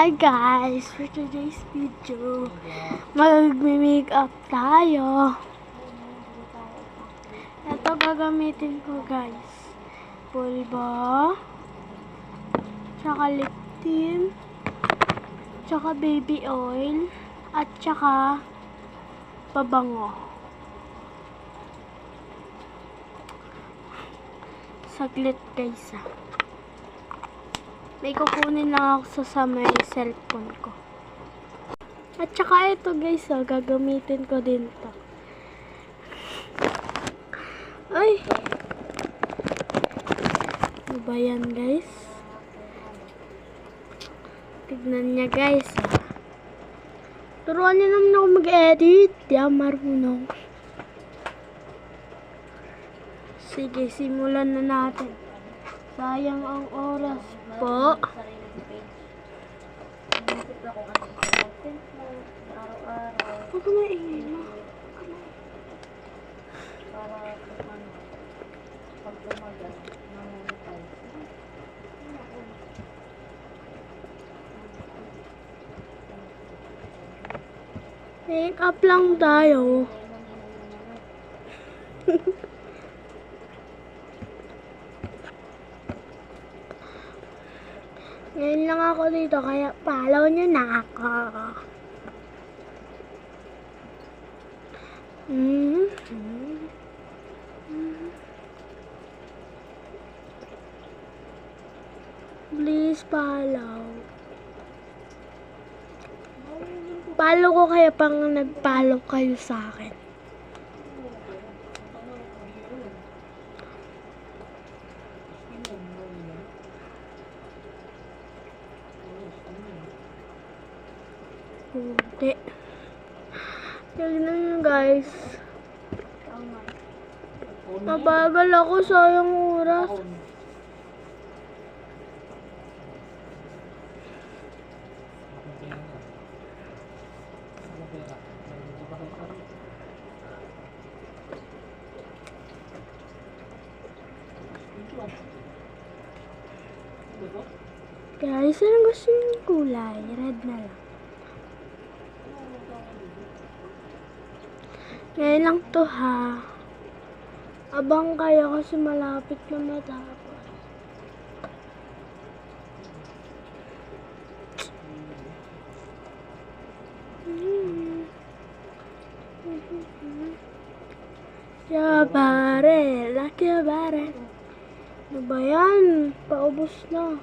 Hi guys, for today's video, mag-make-up tayo. Ito gagamitin ko guys. Pulbo, tsaka lip tint, tsaka baby oil, at tsaka pabango. Saglit guys ah. May kukunin lang ako sa may cellphone ko. At saka ito guys, gagamitin ko din to. Ay! Ano ba yan guys? Tignan niya guys. Turuan niya naman ako mag-edit. Di ako marunong. Sige, simulan na natin. Sayang ang oras po. Huwag ka maingay mo. Make up lang tayo. Ngayon lang ako dito, kaya follow nyo na ako. Please follow. Follow ko kaya pang nag-follow kayo sa akin. Hindi. Tignan nyo guys. Mabagal ako, sayang oras. Guys, anong gusto yung kulay? Red na lang. Ngayon lang to ha. Abang kayo kasi malapit na matapos. Yabare, laki yabare. Ano ba yan? Paubos na.